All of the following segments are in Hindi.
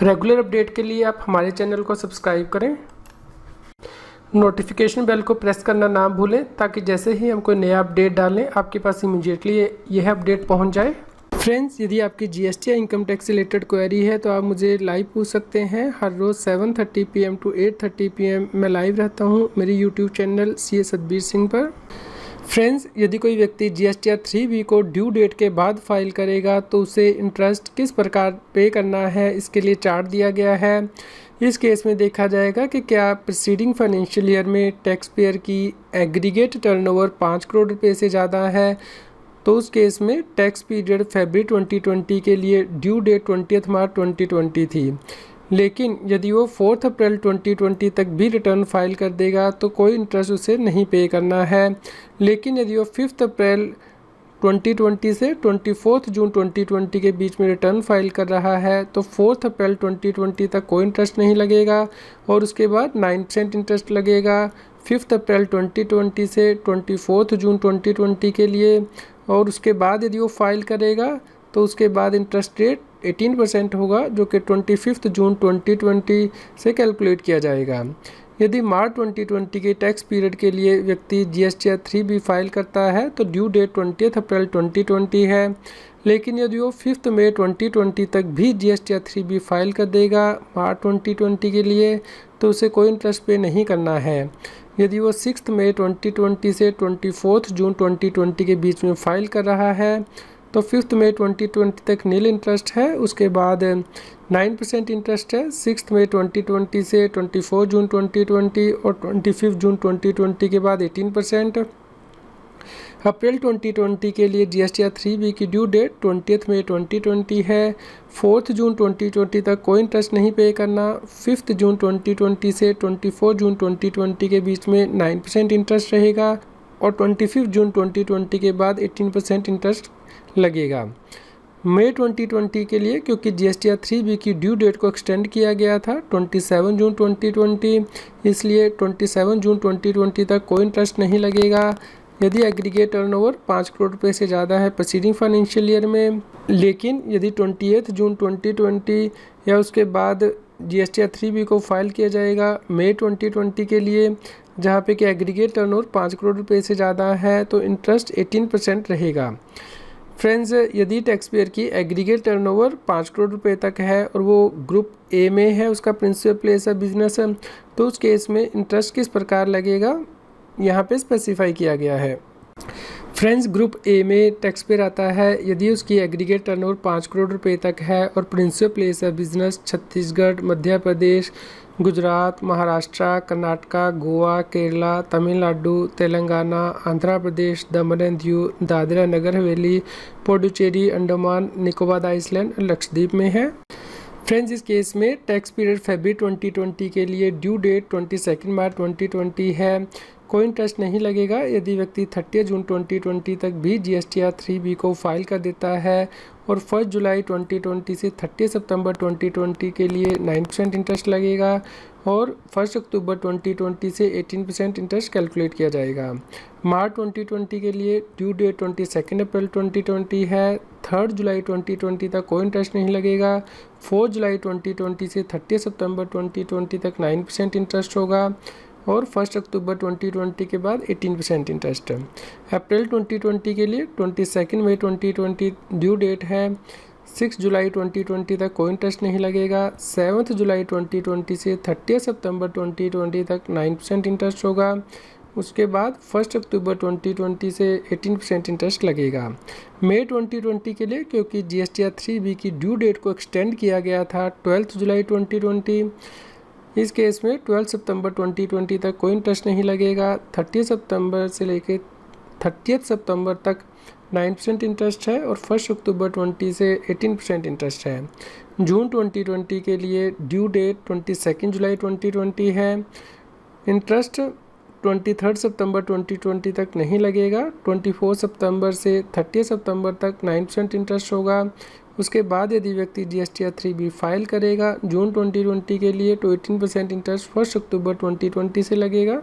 रेगुलर अपडेट के लिए आप हमारे चैनल को सब्सक्राइब करें, नोटिफिकेशन बेल को प्रेस करना ना भूलें ताकि जैसे ही हम कोई नया अपडेट डालें आपके पास इमीडिएटली यह अपडेट पहुंच जाए। फ्रेंड्स, यदि आपकी जीएसटी या इनकम टैक्स से रिलेटेड क्वेरी है तो आप मुझे लाइव पूछ सकते हैं। हर रोज़ 7:30 PM टू 8:30 PM मैं लाइव रहता हूं मेरी YouTube channel CA Satbir Singh पर। फ्रेंड्स, यदि कोई व्यक्ति जीएसटी या 3B को ड्यू डेट के बाद फाइल करेगा तो उसे इंटरेस्ट किस प्रकार पे करना है, इसके लिए चार्ट दिया गया है। इस केस में देखा जाएगा कि क्या प्रीसीडिंग फाइनेंशियल ईयर में टैक्स पेयर की एग्रीगेट टर्नओवर 5 करोड़ रुपये से ज़्यादा है तो उस केस में टैक्स पीरियड फरवरी 2020 के लिए ड्यू डेट 20 मार्च 2020 थी। लेकिन यदि वो 4 अप्रैल 2020 तक भी रिटर्न फाइल कर देगा तो कोई इंटरेस्ट उसे नहीं पे करना है। लेकिन यदि वो 5 अप्रैल 2020 से 24 जून 2020 के बीच में रिटर्न फाइल कर रहा है तो 4 अप्रैल 2020 तक कोई इंटरेस्ट नहीं लगेगा और उसके बाद 9% इंटरेस्ट लगेगा 5 अप्रैल 2020 से 24 जून 2020 के लिए। और उसके बाद यदि वो फाइल करेगा तो उसके बाद इंटरेस्ट रेट 18% होगा जो कि 25 जून 2020 से कैलकुलेट किया जाएगा। यदि मार्च 2020 के टैक्स पीरियड के लिए व्यक्ति जीएसटी या 3B फाइल करता है तो ड्यू डेट 20 अप्रैल 2020 है। लेकिन यदि वो 5 मई 2020 तक भी जीएसटी या 3B फाइल कर देगा मार्च 2020 के लिए तो उसे कोई इंटरेस्ट पे नहीं करना है। यदि वो 6 मई 2020 से 24 जून 2020 के बीच में फाइल कर रहा है तो 5 मई 2020 तक नील इंटरेस्ट है, उसके बाद 9% इंटरेस्ट है 6 मई 2020 से 24 जून 2020 और 25 जून 2020 के बाद 18%। अप्रैल 2020 के लिए जीएसटी या 3B की ड्यू डेट 20 मई 2020 है। 4 जून 2020 तक कोई इंटरेस्ट नहीं पे करना। 5 जून 2020 से 24 जून 2020 के बीच में 9% इंटरेस्ट रहेगा और 25 जून 2020 के बाद 18% इंटरेस्ट लगेगा। मई 2020 के लिए क्योंकि जीएसटी या 3B की ड्यू डेट को एक्सटेंड किया गया था 27 जून 2020, इसलिए 27 जून 2020 तक कोई इंटरेस्ट नहीं लगेगा। यदि एग्रीगेट टर्नओवर 5 करोड़ रुपये से ज़्यादा है प्रीसीडिंग फाइनेंशियल ईयर में, लेकिन यदि 28 जून 2020 या उसके बाद जीएसटी या 3B को फाइल किया जाएगा मई 2020 के लिए जहाँ पे कि एग्रीगेट टर्नओवर 5 करोड़ रुपये से ज़्यादा है तो इंटरेस्ट 18% रहेगा। फ्रेंड्स, यदि टैक्स पेयर की एग्रीगेट टर्नओवर 5 करोड़ रुपए तक है और वो ग्रुप ए में है, उसका प्रिंसिपल प्लेस ऑफ बिजनेस है, तो उस केस में इंटरेस्ट किस प्रकार लगेगा यहाँ पे स्पेसिफाई किया गया है। फ्रेंड्स, ग्रुप ए में टैक्स पेयर आता है यदि उसकी एग्रीगेट टर्नओवर 5 करोड़ रुपए तक है और principal place of business Chhattisgarh, Madhya Pradesh, Gujarat, Maharashtra, Karnataka, Goa, Kerala, Tamil Nadu, Telangana, Andhra Pradesh, Daman and Diu, Dadra Nagar Haveli, Puducherry, Andaman Nicobar Iceland और लक्षद्वीप में है। फ्रेंड्स, इस केस में टैक्स पीरियड फरवरी 2020 के लिए ड्यू डेट 22 मार्च 2020 है। कोई इंटरेस्ट नहीं लगेगा यदि व्यक्ति 30 जून 2020 तक भी जीएसटी या 3B को फाइल कर देता है और 1 जुलाई 2020 से 30 सितंबर 2020 के लिए 9% इंटरेस्ट लगेगा और 1 अक्टूबर 2020 से 18% इंटरेस्ट कैलकुलेट किया जाएगा। मार्च 2020 के लिए ड्यू डेट 22 अप्रैल 2020 है। 3 जुलाई 2020 तक कोई इंटरेस्ट नहीं लगेगा। 4 जुलाई 2020 से 30 सितंबर 2020 तक 9% इंटरेस्ट होगा और 1 अक्टूबर 2020 के बाद 18% इंटरेस्ट है। अप्रैल 2020 के लिए 22 मई 2020 ड्यू डेट है। 6 जुलाई 2020 तक कोई इंटरेस्ट नहीं लगेगा। 7 जुलाई 2020 से 30 सितंबर 2020 तक 9% इंटरेस्ट होगा। उसके बाद 1 अक्टूबर 2020 से 18% इंटरेस्ट लगेगा। मई 2020 के लिए क्योंकि जीएसटी या 3B की ड्यू डेट को एक्सटेंड किया गया था 12 जुलाई 2020, इस केस में 12 सितंबर 2020 तक कोई इंटरेस्ट नहीं लगेगा। 30 सितंबर से लेकर 30 सितंबर तक 9% इंटरेस्ट है और 1 अक्टूबर 20 से 18% इंटरेस्ट है। जून 2020 के लिए ड्यू डेट 22 जुलाई 2020 है। इंटरेस्ट 23 सितंबर 2020 तक नहीं लगेगा। 24 सितंबर से 30 सितंबर तक 9% इंटरेस्ट होगा। उसके बाद यदि व्यक्ति जीएसटी या 3B फाइल करेगा जून 2020 के लिए तो 18% इंटरेस्ट 1 अक्टूबर 2020 से लगेगा।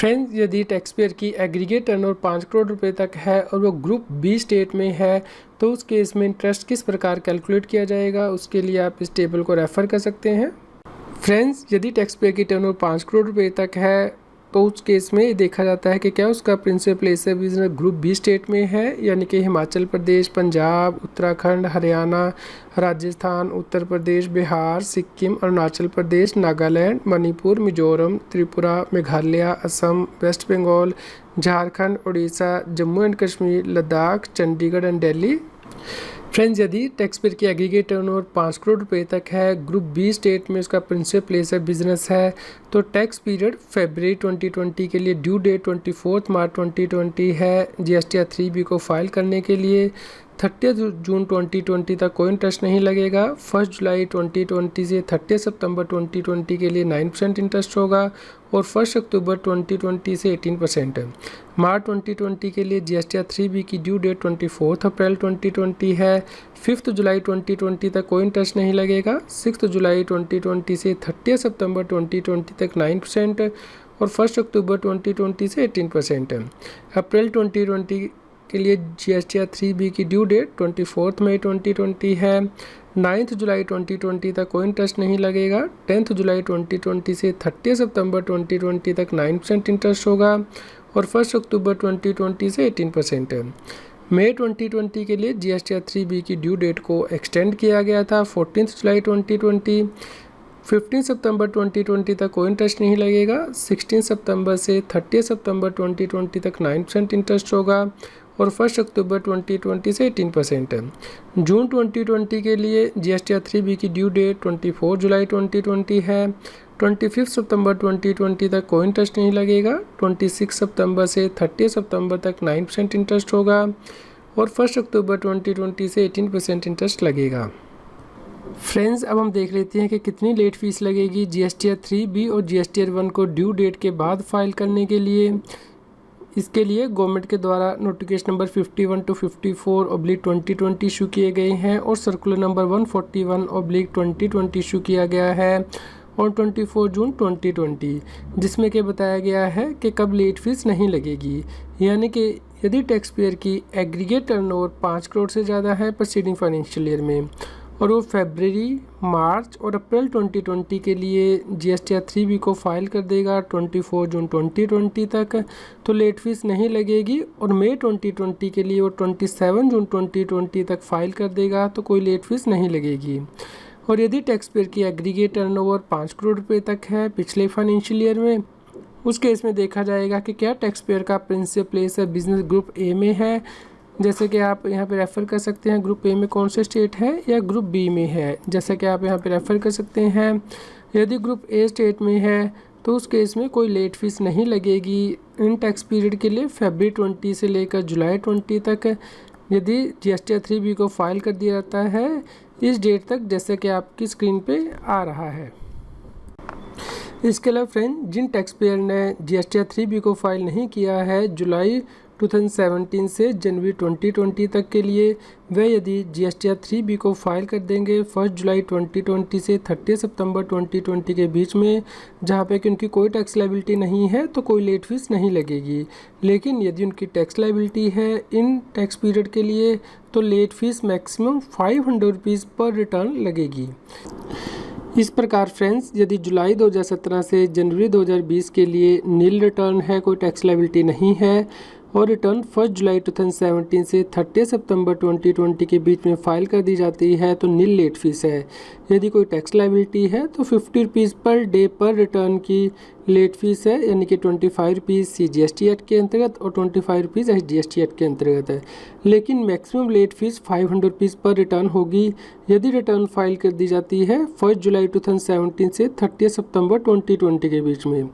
फ्रेंड्स, यदि टैक्स पेयर की एग्रीगेट टर्नओवर 5 करोड़ रुपए तक है और वो ग्रुप बी स्टेट में है तो उस केस में इंटरेस्ट किस प्रकार कैलकुलेट किया जाएगा, उसके लिए आप इस टेबल को रेफ़र कर सकते हैं। फ्रेंड्स, यदि टैक्स पेयर की टर्नओवर 5 करोड़ रुपए तक है तो उस केस में ये देखा जाता है कि क्या उसका principal place of business group B state में है, यानी कि Himachal Pradesh, Punjab, Uttarakhand, Haryana, Rajasthan, Uttar Pradesh, Bihar, Sikkim, Arunachal Pradesh, Nagaland, Manipur, Mizoram, Tripura, Meghalaya, Assam, West Bengal, Jharkhand, Orissa, Jammu and Kashmir, Ladakh, Chandigarh and Delhi. Friends, यदि टैक्स पेयर की एग्रीगेट टर्नओवर 5 करोड़ रुपए तक है, ग्रुप बी स्टेट में उसका प्रिंसिपल प्लेस ऑफ बिजनेस है, तो टैक्स पीरियड फरवरी 2020 के लिए ड्यू डेट 24 मार्च 2020 है। जीएसटी 3B को फाइल करने के लिए 30 जून 2020 तक कोई इंटरेस्ट नहीं लगेगा। 1 जुलाई 2020 से 30 सितंबर 2020 के लिए 9% इंटरेस्ट होगा और 1 अक्टूबर 2020 से 18%। मार्च 2020 के लिए जीएसटी 3B की ड्यू डेट 24 अप्रैल 2020 है। 5 जुलाई 2020 तक कोई इंटरेस्ट नहीं लगेगा। 6 जुलाई 2020 से 30 सितंबर 2020 तक 9% और 1 अक्टूबर 2020 से 18%। अप्रैल 2020 के लिए जीएसटी 3B की ड्यू डेट 24 मई 2020 है। 9 जुलाई 2020 तक कोई इंटरेस्ट नहीं लगेगा। 10 जुलाई 2020 से 30 सितंबर 2020 तक 9% इंटरेस्ट होगा और 1 अक्टूबर 2020 से 18%। मई 2020 के लिए जीएसटी 3B की ड्यू डेट को एक्सटेंड किया गया था 14 जुलाई 2020। 15 सितंबर 2020 तक कोई इंटरेस्ट नहीं लगेगा। 16 सितंबर से 30 सितंबर 2020 तक 9% इंटरेस्ट होगा और 1 अक्टूबर 2020 से 18%। जून 2020 के लिए जीएसटी 3B की ड्यू डेट 24 जुलाई 2020 है। 25 सितंबर 2020 तक कोई इंटरेस्ट नहीं लगेगा। 26 सितंबर से 30 सितंबर तक 9% इंटरेस्ट होगा और 1 अक्टूबर 2020 से 18% इंटरेस्ट लगेगा। फ्रेंड्स, अब हम देख लेते हैं कि कितनी लेट फीस लगेगी जीएसटी 3B और जीएसटी 1 को ड्यू डेट के बाद फाइल करने के लिए। इसके लिए गवर्नमेंट के द्वारा नोटिफिकेशन नंबर 51 to 54/2020 इशू किए गए हैं और सर्कुलर नंबर 141/2020 इशू किया गया है और 24 जून 2020, जिसमें कि बताया गया है कि कब लेट फीस नहीं लगेगी। यानी कि यदि टैक्स पेयर की एग्रीगेट टर्नओवर 5 करोड़ से ज़्यादा है प्रीसीडिंग फाइनेंशियल ईयर में और वो फरवरी, मार्च और अप्रैल 2020 के लिए जीएसटी 3B को फाइल कर देगा 24 जून 2020 तक, तो लेट फीस नहीं लगेगी। और मई 2020 के लिए वो 27 जून 2020 तक फाइल कर देगा तो कोई लेट फीस नहीं लगेगी। और यदि टैक्स पेयर की एग्रीगेट टर्नओवर 5 करोड़ रुपए तक है पिछले फाइनेंशियल ईयर में, उस केस में देखा जाएगा कि क्या टैक्स पेयर का प्रिंसिपल प्लेस है बिजनेस ग्रुप ए में है, जैसे कि आप यहाँ पे रेफ़र कर सकते हैं ग्रुप ए में कौन से स्टेट है, या ग्रुप बी में है, जैसा कि आप यहाँ पे रेफ़र कर सकते हैं। यदि ग्रुप ए स्टेट में है तो उस केस में कोई लेट फीस नहीं लगेगी इन टैक्स पीरियड के लिए फरवरी 20 से लेकर जुलाई 20 तक, यदि जीएसटी 3B को फाइल कर दिया जाता है इस डेट तक, जैसे कि आपकी स्क्रीन पे आ रहा है। इसके अलावा फ्रेंड, जिन टैक्स पेयर ने जीएसटी 3B को फाइल नहीं किया है जुलाई 2017 से जनवरी 2020 तक के लिए, वह यदि जीएसटी 3B को फाइल कर देंगे 1 जुलाई 2020 से 30 सितंबर 2020 के बीच में, जहां पे कि उनकी कोई टैक्स लायबिलिटी नहीं है तो कोई लेट फीस नहीं लगेगी। लेकिन यदि उनकी टैक्स लायबिलिटी है इन टैक्स पीरियड के लिए तो लेट फीस मैक्सिमम 500 रुपीज़ पर रिटर्न लगेगी। इस प्रकार फ्रेंड्स, यदि जुलाई 2017 से जनवरी 2020 के लिए नील रिटर्न है, कोई टैक्स लायबिलिटी नहीं है और रिटर्न 1 जुलाई 2017 से 30 सितंबर 2020 के बीच में फाइल कर दी जाती है तो नील लेट फीस है। यदि कोई टैक्स लायबिलिटी है तो 50 रुपीज़ पर डे पर रिटर्न की लेट फीस है, यानी कि 25 रुपीज़ CGST एक्ट के अंतर्गत और 25 रुपीज़ SGST एक्ट के अंतर्गत है। लेकिन मैक्सिमम लेट फीस 500 रुपीज़ पर रिटर्न होगी यदि रिटर्न फाइल कर दी जाती है 1 जुलाई 2017 से 30 सितंबर 2020 के बीच में।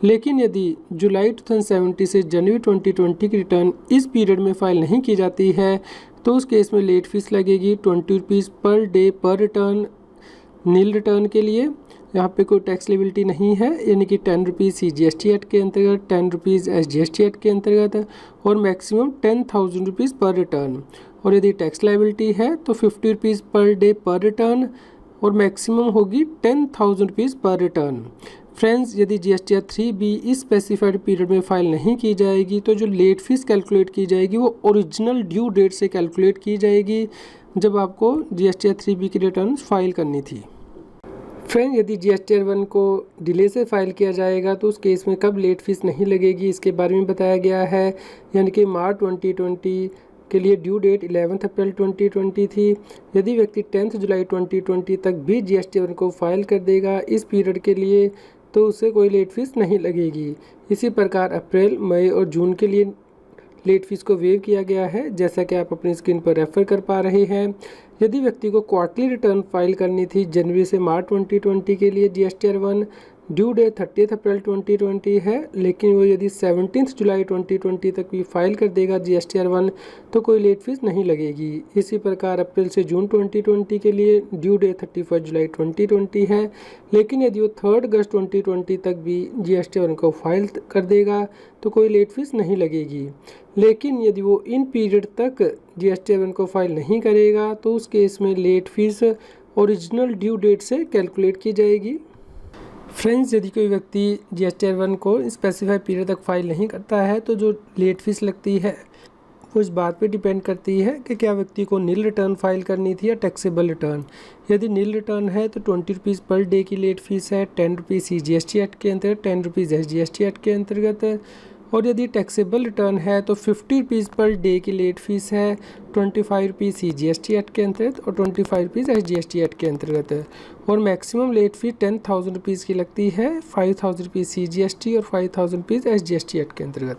लेकिन यदि जुलाई 2017 से जनवरी 2020 की रिटर्न इस पीरियड में फाइल नहीं की जाती है तो उस केस में लेट फीस लगेगी 20 रुपीज़ पर डे पर रिटर्न नील रिटर्न के लिए। यहाँ पे कोई टैक्स लायबिलिटी नहीं है, यानी कि 10 रुपीज़ CGST एक्ट के अंतर्गत, 10 रुपीज़ SGST एक्ट के अंतर्गत और मैक्सिमम 10,000 रुपीज़ पर रिटर्न। और यदि टैक्स लायबिलिटी है तो 50 रुपीज़ पर डे पर रिटर्न और मैक्सिमम होगी 10,000 रुपीज़ पर रिटर्न। फ्रेंड्स, यदि GSTR 3B इस स्पेसिफाइड पीरियड में फ़ाइल नहीं की जाएगी तो जो लेट फीस कैलकुलेट की जाएगी वो ओरिजिनल ड्यू डेट से कैलकुलेट की जाएगी जब आपको GSTR 3B की रिटर्न फाइल करनी थी। फ्रेंड, यदि GSTR 1 को डिले से फाइल किया जाएगा तो उस केस में कब लेट फीस नहीं लगेगी इसके बारे में बताया गया है। यानी कि मार्च 2020 के लिए ड्यू डेट 11 अप्रैल 2020 थी। यदि व्यक्ति 10 जुलाई 2020 तक भी GSTR 1 को फाइल कर देगा इस पीरियड के लिए तो उससे कोई लेट फीस नहीं लगेगी। इसी प्रकार अप्रैल, मई और जून के लिए लेट फीस को वेव किया गया है, जैसा कि आप अपनी स्क्रीन पर रेफर कर पा रहे हैं। यदि व्यक्ति को क्वार्टरली रिटर्न फाइल करनी थी जनवरी से मार्च 2020 के लिए GSTR 1, ड्यू डेट 30 अप्रैल 2020 है, लेकिन वो यदि 17 जुलाई 2020 तक भी फाइल कर देगा GSTR 1 तो कोई लेट फीस नहीं लगेगी। इसी प्रकार अप्रैल से जून 2020 के लिए ड्यू डेट 31 जुलाई 2020 है, लेकिन यदि वो 3 अगस्त 2020 तक भी GSTR 1 को फाइल कर देगा तो कोई लेट फीस नहीं लगेगी। लेकिन यदि वो इन पीरियड तक GSTR 1 को फाइल नहीं करेगा तो उस केस में late fees original due date से कैलकुलेट की जाएगी। फ्रेंड्स, यदि कोई व्यक्ति GSTR 1 को स्पेसिफाइड पीरियड तक फाइल नहीं करता है तो जो लेट फीस लगती है वो इस बात पे डिपेंड करती है कि क्या व्यक्ति को नील रिटर्न फाइल करनी थी या टैक्सेबल रिटर्न। यदि नील रिटर्न है तो 20 रुपीज़ पर डे की लेट फीस है, 10 रुपीज़ CGST एक्ट के अंतर्गत, 10 रुपीज़ SGST एक्ट के अंतर्गत। और यदि टैक्सेबल रिटर्न है तो 50 रुपीज़ पर डे की लेट फीस है, 25 रुपीज़ CGST एक्ट के अंतर्गत और 25 रुपीज़ SGST एक्ट के अंतर्गत। और मैक्सिमम लेट फीस 10,000 रुपीज़ की लगती है, 5,000 रुपीज़ CGST और 5,000 रुपीज़ SGST एक्ट के अंतर्गत।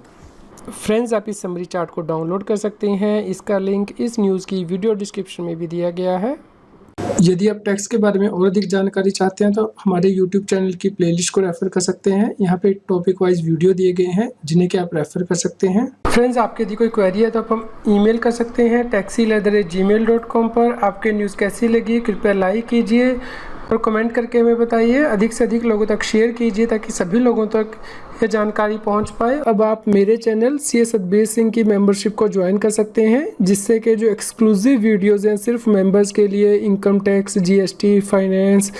फ्रेंड्स, आप इस समरी चार्ट को डाउनलोड कर सकते हैं। इसका लिंक इस न्यूज़ की वीडियो डिस्क्रिप्शन में भी दिया गया है। यदि आप टैक्स के बारे में और अधिक जानकारी चाहते हैं तो हमारे YouTube चैनल की प्लेलिस्ट को रेफर कर सकते हैं। यहाँ पे टॉपिक वाइज वीडियो दिए गए हैं जिन्हें कि आप रेफर कर सकते हैं। फ्रेंड्स, आपके यदि कोई क्वेरी है तो आप हम ईमेल कर सकते हैं taxil@gmail.com पर। आपके न्यूज़ कैसी लगी कृपया लाइक कीजिए और कमेंट करके हमें बताइए। अधिक से अधिक लोगों तक शेयर कीजिए ताकि सभी लोगों तक ये जानकारी पहुंच पाए। अब आप मेरे चैनल CS सतबीर सिंह की मेंबरशिप को ज्वाइन कर सकते हैं, जिससे कि जो एक्सक्लूसिव वीडियोज़ हैं सिर्फ मेंबर्स के लिए, income tax, GST, finance,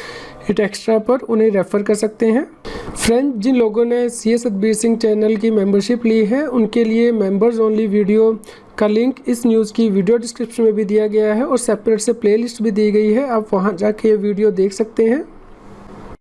it extra पर, उन्हें रेफ़र कर सकते हैं। फ्रेंड, जिन लोगों ने CS सतबीर सिंह चैनल की मेंबरशिप ली है उनके लिए मेंबर्स ओनली वीडियो का लिंक इस न्यूज़ की वीडियो डिस्क्रिप्शन में भी दिया गया है और सेपरेट से प्लेलिस्ट भी दी गई है। आप वहां जाके ये वीडियो देख सकते हैं।